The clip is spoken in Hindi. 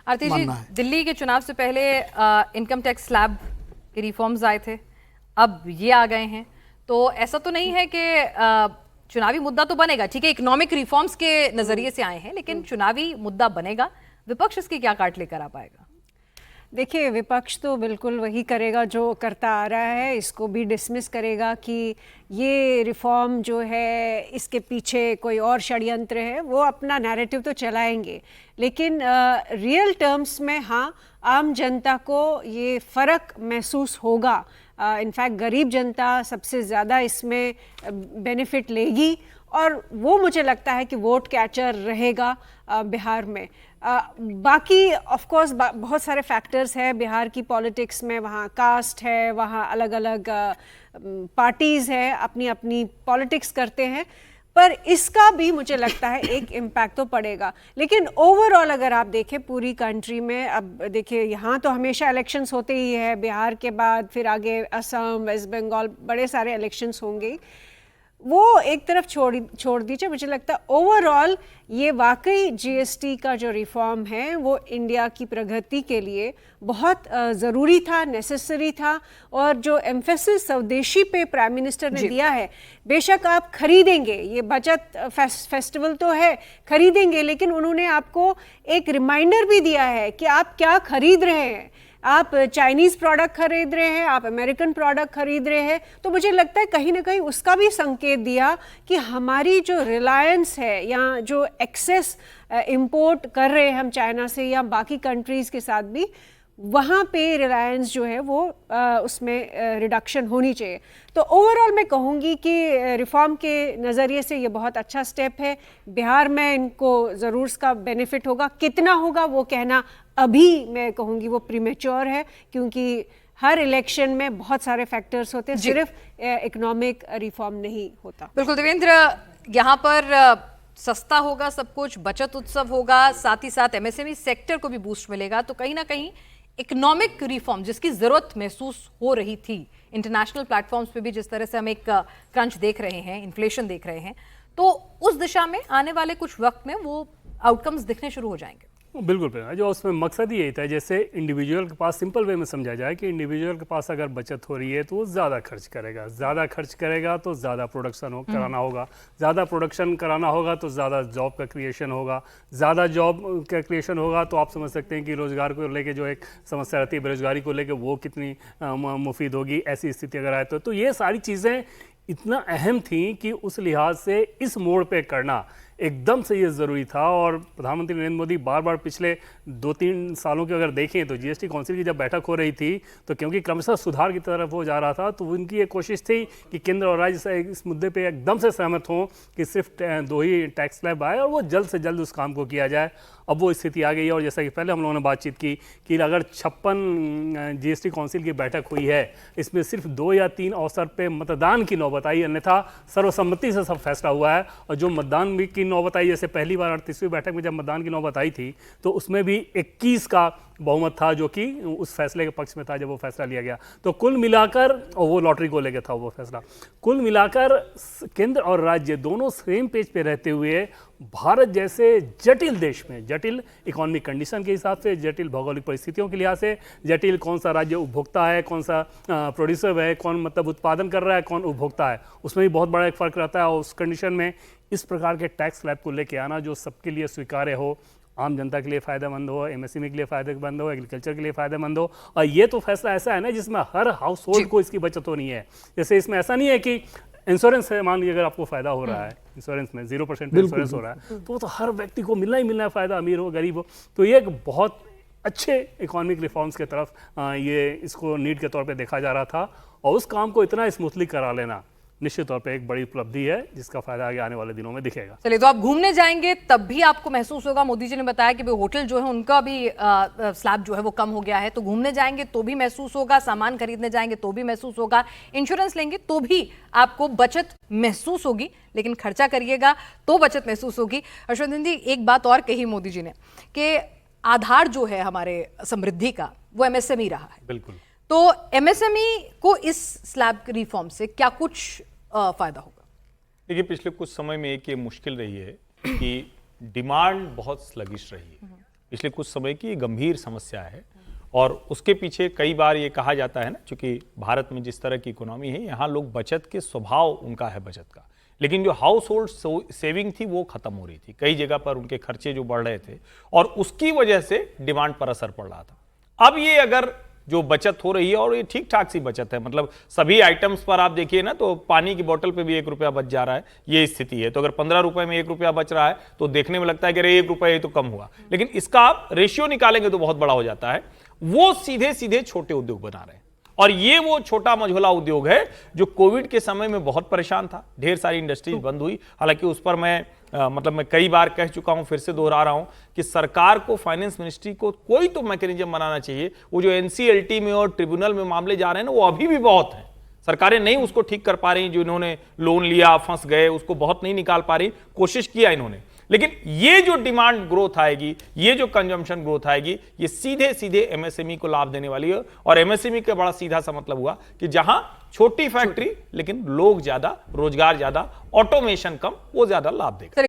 आरती जी, मानना है। दिल्ली के चुनाव से पहले इनकम टैक्स स्लैब के रिफॉर्म्स आए थे, अब ये आ गए हैं, तो ऐसा तो नहीं है कि चुनावी मुद्दा तो बनेगा, ठीक है, इकोनॉमिक रिफॉर्म्स के नजरिए से आए हैं, लेकिन चुनावी मुद्दा बनेगा, विपक्ष इसकी क्या काट लेकर आ पाएगा? देखिए, विपक्ष तो बिल्कुल वही करेगा जो करता आ रहा है, इसको भी डिसमिस करेगा कि ये रिफॉर्म जो है इसके पीछे कोई और षड्यंत्र है। वो अपना नैरेटिव तो चलाएंगे, लेकिन रियल टर्म्स में हाँ, आम जनता को ये फ़र्क महसूस होगा। इनफैक्ट गरीब जनता सबसे ज़्यादा इसमें बेनिफिट लेगी और वो मुझे लगता है कि वोट कैचर रहेगा बिहार में। बाकी ऑफ कोर्स बहुत सारे फैक्टर्स हैं बिहार की पॉलिटिक्स में, वहाँ कास्ट है, वहाँ अलग अलग पार्टीज़ हैं, अपनी अपनी पॉलिटिक्स करते हैं, पर इसका भी मुझे लगता है एक इम्पैक्ट तो पड़ेगा। लेकिन ओवरऑल अगर आप देखें पूरी कंट्री में, अब देखिए यहाँ तो हमेशा इलेक्शंस होते ही है, बिहार के बाद फिर आगे असम, वेस्ट बंगाल, बड़े सारे इलेक्शंस होंगे, वो एक तरफ छोड़ दीजिए। मुझे लगता है ओवरऑल ये वाकई जीएसटी का जो रिफॉर्म है वो इंडिया की प्रगति के लिए बहुत ज़रूरी था, नेसेसरी था। और जो एम्फेसिस स्वदेशी पे प्राइम मिनिस्टर ने दिया है, बेशक आप खरीदेंगे, ये बचत फेस्टिवल तो है, खरीदेंगे, लेकिन उन्होंने आपको एक रिमाइंडर भी दिया है कि आप क्या खरीद रहे हैं। आप चाइनीज़ प्रोडक्ट खरीद रहे हैं, आप अमेरिकन प्रोडक्ट खरीद रहे हैं, तो मुझे लगता है कहीं ना कहीं उसका भी संकेत दिया कि हमारी जो रिलायंस है या जो एक्सेस इंपोर्ट कर रहे हैं हम चाइना से या बाकी कंट्रीज़ के साथ भी, वहाँ पे रिलायंस जो है वो उसमें रिडक्शन होनी चाहिए। तो ओवरऑल मैं कहूँगी कि रिफॉर्म के नज़रिए से ये बहुत अच्छा स्टेप है। बिहार में इनको ज़रूर इसका बेनिफिट होगा, कितना होगा वो कहना अभी मैं कहूँगी वो प्रीमेच्योर है, क्योंकि हर इलेक्शन में बहुत सारे फैक्टर्स होते हैं, सिर्फ इकोनॉमिक रिफॉर्म नहीं होता। बिल्कुल देवेंद्र, यहाँ पर सस्ता होगा सब कुछ, बचत उत्सव होगा, साथ ही साथ एमएसएमई सेक्टर को भी बूस्ट मिलेगा, तो कहीं ना कहीं इकोनॉमिक रिफॉर्म जिसकी जरूरत महसूस हो रही थी, इंटरनेशनल प्लेटफॉर्म्स पे भी जिस तरह से हम एक क्रंच देख रहे हैं, इन्फ्लेशन देख रहे हैं, तो उस दिशा में आने वाले कुछ वक्त में वो आउटकम्स दिखने शुरू हो जाएंगे। बिल्कुल प्रेरणा, जो उसमें मकसद ही यही था, जैसे इंडिविजुअल के पास सिंपल वे में समझा जाए कि इंडिविजुअल के पास अगर बचत हो रही है तो वो ज़्यादा खर्च करेगा, ज़्यादा खर्च करेगा तो ज़्यादा प्रोडक्शन कराना होगा, ज़्यादा प्रोडक्शन कराना होगा तो ज़्यादा जॉब का क्रिएशन होगा, ज़्यादा जॉब का क्रिएशन होगा तो आप समझ सकते हैं कि रोज़गार को लेके जो एक समस्या रहती है, बेरोजगारी को लेके, वो कितनी मुफीद होगी। ऐसी स्थिति अगर आए तो ये सारी चीज़ें इतना अहम थी कि उस लिहाज से इस मोड़ पे करना एकदम से ये ज़रूरी था। और प्रधानमंत्री नरेंद्र मोदी बार बार पिछले 2-3 सालों के अगर देखें तो जीएसटी काउंसिल की जब बैठक हो रही थी तो क्योंकि क्रमशः सुधार की तरफ वो जा रहा था, तो उनकी ये कोशिश थी कि केंद्र और राज्य से इस मुद्दे पे एकदम से सहमत हों कि सिर्फ 2 ही टैक्स स्लैब आए और वो जल्द से जल्द उस काम को किया जाए। अब वो स्थिति आ गई है और जैसा कि पहले हम लोगों ने बातचीत की कि अगर 56 जीएसटी काउंसिल की बैठक हुई है, इसमें सिर्फ 2 या 3 अवसर पे मतदान की नौबत आई, अन्यथा सर्वसम्मति से सब फैसला हुआ है। और जो मतदान भी की नौबत आई, जैसे पहली बार 38वीं बैठक में जब मतदान की नौबत आई थी तो उसमें भी 21 का बहुमत था जो कि उस फैसले के पक्ष में था जब वो फैसला लिया गया। तो कुल मिलाकर, और वो लॉटरी को लेकर था वो फैसला, कुल मिलाकर केंद्र और राज्य दोनों सेम पेज पे रहते हुए भारत जैसे जटिल देश में, जटिल इकोनॉमिक कंडीशन के हिसाब से, जटिल भौगोलिक परिस्थितियों के लिहाज से, जटिल कौन सा राज्य उपभोक्ता है, कौन सा प्रोड्यूसर है, कौन मतलब उत्पादन कर रहा है, कौन उपभोक्ता है, उसमें भी बहुत बड़ा एक फ़र्क रहता है। और उस कंडीशन में इस प्रकार के टैक्स स्लैब को लेके आना जो सबके लिए स्वीकार्य हो, आम जनता के लिए फ़ायदेमंद हो, एमएसएमई के लिए फ़ायदेमंद हो, एग्रीकल्चर के लिए फ़ायदेमंद हो, और ये तो फैसला ऐसा है ना जिसमें हर हाउस होल्ड को इसकी बचत होनी है। जैसे इसमें ऐसा नहीं है कि इंश्योरेंस है, मान लीजिए अगर आपको फ़ायदा हो रहा है इंश्योरेंस में, 0% इंश्योरेंस हो रहा है, तो वो तो हर व्यक्ति को मिलना ही मिलना है फ़ायदा, अमीर हो गरीब हो। तो ये एक बहुत अच्छे इकोनॉमिक रिफॉर्म्स के तरफ ये इसको नीड के तौर पे देखा जा रहा था, और उस काम को इतना स्मूथली करा लेना निश्चित तौर पे एक बड़ी उपलब्धि है जिसका फायदा आगे आने वाले दिनों में दिखेगा। चलिए, तो आप घूमने जाएंगे तब भी आपको महसूस होगा, मोदी जी ने बताया कि होटल जो है उनका भी स्लैब जो है वो कम हो गया है, तो घूमने जाएंगे तो भी महसूस होगा, सामान खरीदने जाएंगे तो भी महसूस होगा, इंश्योरेंस लेंगे तो भी आपको बचत महसूस होगी, लेकिन खर्चा करिएगा तो बचत महसूस होगी। हर्षवर्धन जी, एक बात और कही मोदी जी ने कि आधार जो है हमारे समृद्धि का वो एमएसएमई रहा है। बिल्कुल। तो एमएसएमई को इस स्लैब रिफॉर्म से क्या कुछ फायदा होगा? देखिए, पिछले कुछ समय में एक ये मुश्किल रही है कि डिमांड बहुत स्लगिश रही है। पिछले कुछ समय की गंभीर समस्या है। और उसके पीछे कई बार ये कहा जाता है ना, क्योंकि भारत में जिस तरह की इकोनॉमी है, यहाँ लोग बचत के स्वभाव उनका है बचत का, लेकिन जो हाउस होल्ड सेविंग थी वो खत्म हो रही थी। कई जगह पर उनके खर्चे जो बढ़ रहे थे और उसकी वजह से डिमांड पर असर पड़ रहा था। अब ये अगर जो बचत हो रही है, और ये ठीक ठाक सी बचत है, मतलब सभी आइटम्स पर आप देखिए ना, तो पानी की बोतल पे भी 1 रुपया बच जा रहा है, ये स्थिति है। तो अगर 15 रुपए में 1 रुपया बच रहा है तो देखने में लगता है कि अरे 1 रुपया ये तो कम हुआ, लेकिन इसका आप रेशियो निकालेंगे तो बहुत बड़ा हो जाता है। वो सीधे सीधे छोटे उद्योग बना रहे हैं, और ये वो छोटा मझोला उद्योग है जो कोविड के समय में बहुत परेशान था। ढेर सारी इंडस्ट्रीज बंद हुई। हालांकि उस पर मैं मैं कई बार कह चुका हूं, फिर से दोहरा रहा हूं कि सरकार को, फाइनेंस मिनिस्ट्री को कोई तो मैकेनिज्म बनाना चाहिए। वो जो एनसीएलटी में और ट्रिब्यूनल में मामले जा रहे हैं ना, वो अभी भी बहुत हैं। सरकारें नहीं उसको ठीक कर पा रही, जो इन्होंने लोन लिया फंस गए, उसको बहुत नहीं निकाल पा रही। कोशिश किया इन्होंने, लेकिन ये जो डिमांड ग्रोथ आएगी, ये जो कंजम्पशन ग्रोथ आएगी, ये सीधे सीधे एमएसएमई को लाभ देने वाली है। और एमएसएमई का बड़ा सीधा सा मतलब हुआ कि जहां छोटी फैक्ट्री लेकिन लोग ज्यादा, रोजगार ज्यादा, ऑटोमेशन कम, वो ज्यादा लाभ देगा।